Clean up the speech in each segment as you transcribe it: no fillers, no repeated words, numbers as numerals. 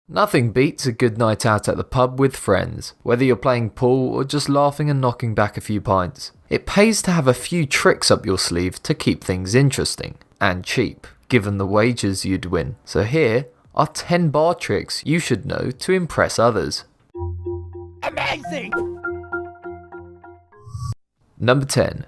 Nothing beats a good night out at the pub with friends, whether you're playing pool or just laughing and knocking back a few pints. It pays to have a few tricks up your sleeve to keep things interesting, and cheap, given the wagers you'd win. So here are 10 bar tricks you should know to impress others. Amazing! Number 10.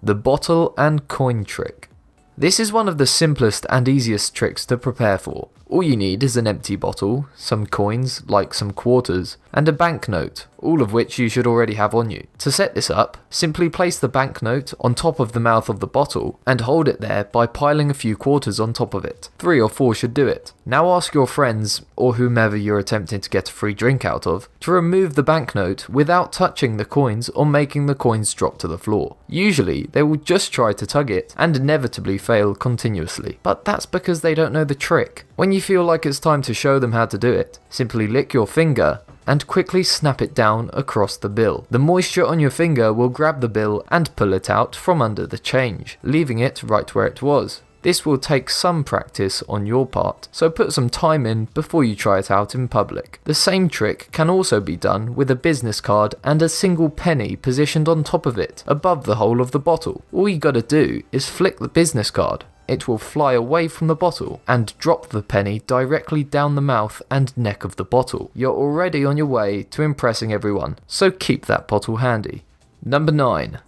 The bottle and coin trick. This is one of the simplest and easiest tricks to prepare for. All you need is an empty bottle, some coins, like some quarters, and a banknote, all of which you should already have on you. To set this up, simply place the banknote on top of the mouth of the bottle and hold it there by piling a few quarters on top of it. 3 or 4 should do it. Now ask your friends, or whomever you're attempting to get a free drink out of, to remove the banknote without touching the coins or making the coins drop to the floor. Usually, they will just try to tug it and inevitably fail continuously, but that's because they don't know the trick. When you feel like it's time to show them how to do it, simply lick your finger and quickly snap it down across the bill. The moisture on your finger will grab the bill and pull it out from under the change, leaving it right where it was. This will take some practice on your part, so put some time in before you try it out in public. The same trick can also be done with a business card and a single penny positioned on top of it, above the hole of the bottle. All you gotta do is flick the business card. It will fly away from the bottle and drop the penny directly down the mouth and neck of the bottle. You're already on your way to impressing everyone, so keep that bottle handy. Number 9.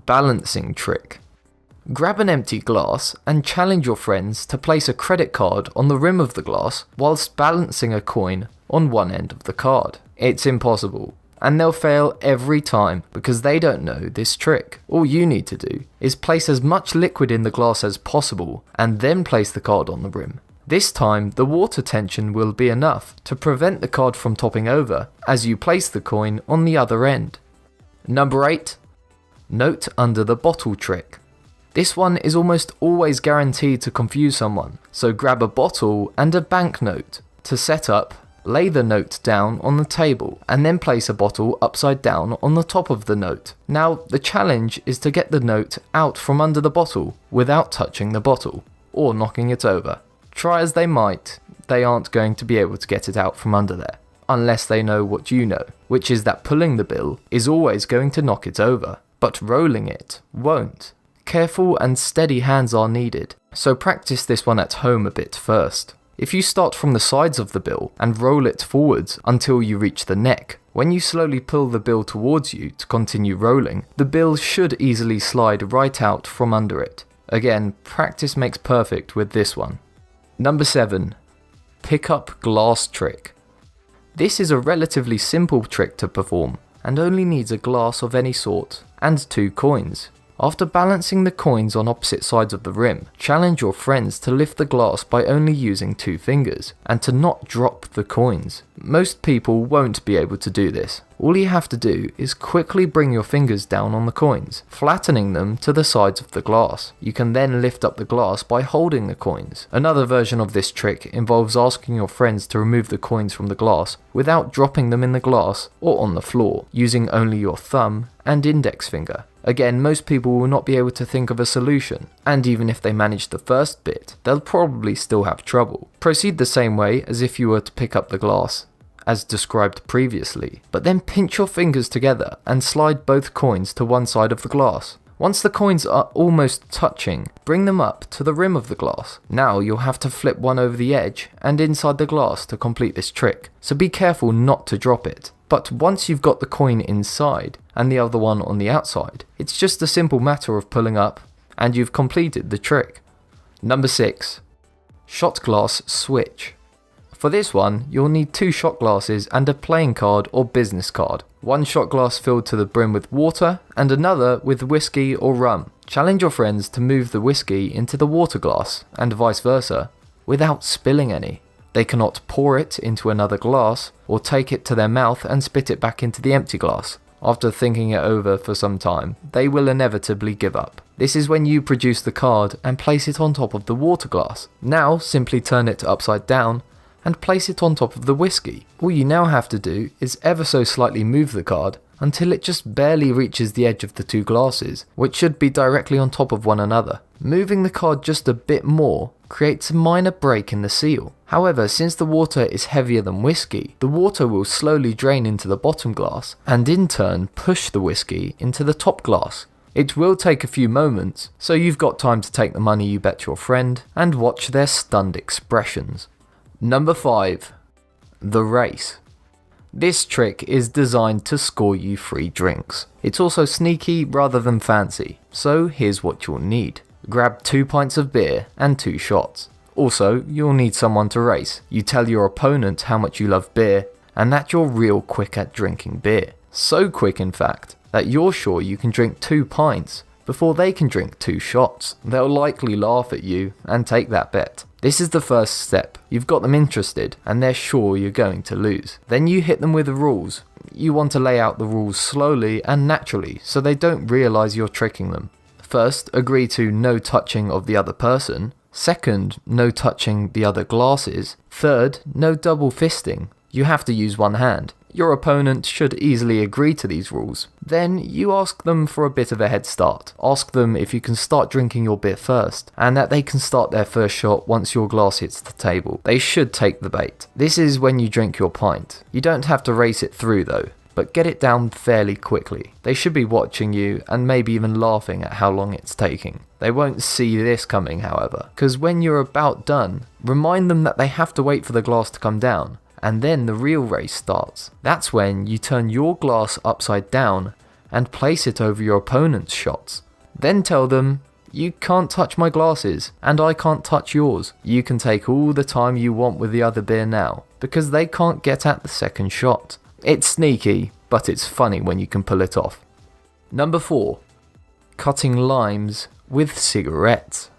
Balancing trick. Grab an empty glass and challenge your friends to place a credit card on the rim of the glass whilst balancing a coin on one end of the card. It's impossible, and they'll fail every time because they don't know this trick. All you need to do is place as much liquid in the glass as possible and then place the card on the rim. This time, the water tension will be enough to prevent the card from topping over as you place the coin on the other end. Number 8. Note under the bottle trick. This one is almost always guaranteed to confuse someone, so grab a bottle and a banknote. To set up, lay the note down on the table and then place a bottle upside down on the top of the note. Now, the challenge is to get the note out from under the bottle without touching the bottle or knocking it over. Try as they might, they aren't going to be able to get it out from under there, unless they know what you know, which is that pulling the bill is always going to knock it over, but rolling it won't. Careful and steady hands are needed, so practice this one at home a bit first. If you start from the sides of the bill and roll it forwards until you reach the neck, when you slowly pull the bill towards you to continue rolling, the bill should easily slide right out from under it. Again, practice makes perfect with this one. Number 7. Pick up glass trick. This is a relatively simple trick to perform and only needs a glass of any sort and 2 coins. After balancing the coins on opposite sides of the rim, challenge your friends to lift the glass by only using 2 fingers, and to not drop the coins. Most people won't be able to do this. All you have to do is quickly bring your fingers down on the coins, flattening them to the sides of the glass. You can then lift up the glass by holding the coins. Another version of this trick involves asking your friends to remove the coins from the glass without dropping them in the glass or on the floor, using only your thumb and index finger. Again, most people will not be able to think of a solution, and even if they manage the first bit, they'll probably still have trouble. Proceed the same way as if you were to pick up the glass, as described previously, but then pinch your fingers together and slide both coins to one side of the glass. Once the coins are almost touching, bring them up to the rim of the glass. Now you'll have to flip one over the edge and inside the glass to complete this trick, so be careful not to drop it. But once you've got the coin inside and the other one on the outside, it's just a simple matter of pulling up and you've completed the trick. Number 6. Shot glass switch. For this one, you'll need 2 shot glasses and a playing card or business card. One shot glass filled to the brim with water and another with whiskey or rum. Challenge your friends to move the whiskey into the water glass and vice versa without spilling any. They cannot pour it into another glass or take it to their mouth and spit it back into the empty glass. After thinking it over for some time, they will inevitably give up. This is when you produce the card and place it on top of the water glass. Now simply turn it upside down and place it on top of the whiskey. All you now have to do is ever so slightly move the card until it just barely reaches the edge of the 2 glasses, which should be directly on top of one another. Moving the card just a bit more creates a minor break in the seal. However, since the water is heavier than whiskey, the water will slowly drain into the bottom glass and in turn push the whiskey into the top glass. It will take a few moments, so you've got time to take the money you bet your friend and watch their stunned expressions. Number 5. The race. This trick is designed to score you free drinks. It's also sneaky rather than fancy, so here's what you'll need. Grab 2 pints of beer and 2 shots. Also, you'll need someone to race. You tell your opponent how much you love beer and that you're real quick at drinking beer. So quick in fact, that you're sure you can drink 2 pints before they can drink 2 shots. They'll likely laugh at you and take that bet. This is the first step. You've got them interested and they're sure you're going to lose. Then you hit them with the rules. You want to lay out the rules slowly and naturally so they don't realise you're tricking them. First, agree to no touching of the other person. Second, no touching the other glasses. Third, no double fisting. You have to use one hand. Your opponent should easily agree to these rules. Then you ask them for a bit of a head start. Ask them if you can start drinking your beer first, and that they can start their first shot once your glass hits the table. They should take the bait. This is when you drink your pint. You don't have to race it through though, but get it down fairly quickly. They should be watching you and maybe even laughing at how long it's taking. They won't see this coming however, because when you're about done, remind them that they have to wait for the glass to come down. And then the real race starts. That's when you turn your glass upside down and place it over your opponent's shots. Then tell them, you can't touch my glasses and I can't touch yours. You can take all the time you want with the other beer now, because they can't get at the second shot. It's sneaky, but it's funny when you can pull it off. Number 4. Cutting limes with cigarettes.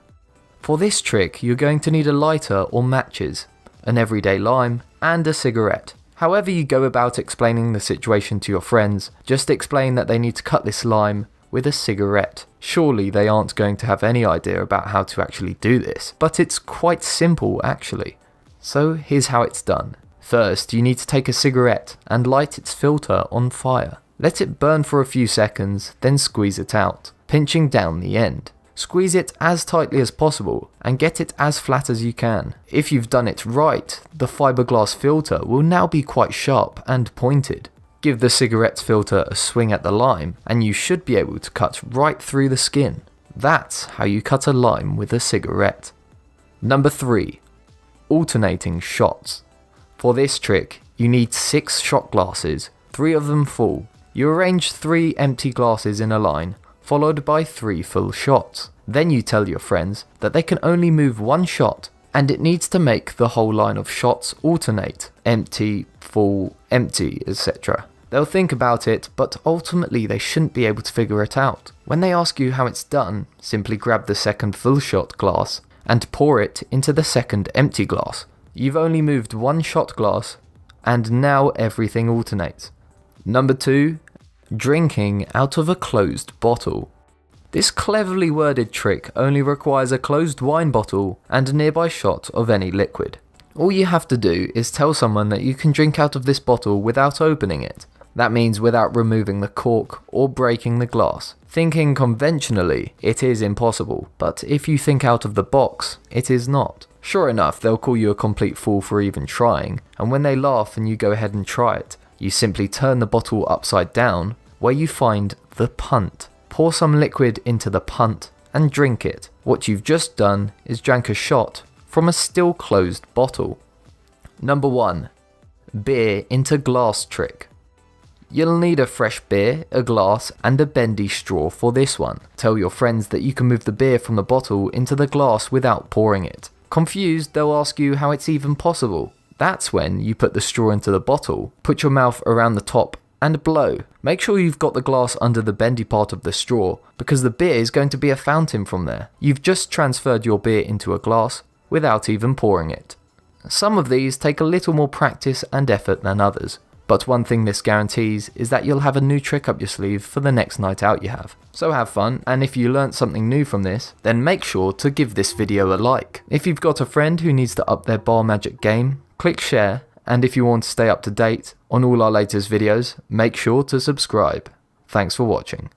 For this trick, you're going to need a lighter or matches, an everyday lime, and a cigarette. However you go about explaining the situation to your friends, just explain that they need to cut this lime with a cigarette. Surely they aren't going to have any idea about how to actually do this, but it's quite simple actually. So here's how it's done. First, you need to take a cigarette and light its filter on fire. Let it burn for a few seconds, then squeeze it out, pinching down the end. Squeeze it as tightly as possible and get it as flat as you can. If you've done it right, the fiberglass filter will now be quite sharp and pointed. Give the cigarette filter a swing at the lime and you should be able to cut right through the skin. That's how you cut a lime with a cigarette. Number 3. Alternating shots. For this trick, you need 6 shot glasses, 3 of them full. You arrange 3 empty glasses in a line, followed by 3 full shots. Then you tell your friends that they can only move 1 shot and it needs to make the whole line of shots alternate, empty, full, empty, etc. They'll think about it, but ultimately they shouldn't be able to figure it out. When they ask you how it's done, simply grab the second full shot glass and pour it into the second empty glass. You've only moved 1 shot glass and now everything alternates. Number 2. Drinking out of a closed bottle. This cleverly worded trick only requires a closed wine bottle and a nearby shot of any liquid. All you have to do is tell someone that you can drink out of this bottle without opening it. That means without removing the cork or breaking the glass. Thinking conventionally, it is impossible, but if you think out of the box, it is not. Sure enough, they'll call you a complete fool for even trying, and when they laugh and you go ahead and try it, you simply turn the bottle upside down, where you find the punt. Pour some liquid into the punt and drink it. What you've just done is drank a shot from a still closed bottle. Number 1. Beer into glass trick. You'll need a fresh beer, a glass, and a bendy straw for this one. Tell your friends that you can move the beer from the bottle into the glass without pouring it. Confused, they'll ask you how it's even possible. That's when you put the straw into the bottle, put your mouth around the top and blow. Make sure you've got the glass under the bendy part of the straw, because the beer is going to be a fountain from there. You've just transferred your beer into a glass without even pouring it. Some of these take a little more practice and effort than others, but one thing this guarantees is that you'll have a new trick up your sleeve for the next night out you have. So have fun, and if you learnt something new from this, then make sure to give this video a like. If you've got a friend who needs to up their bar magic game, click share, and if you want to stay up to date on all our latest videos, make sure to subscribe. Thanks for watching.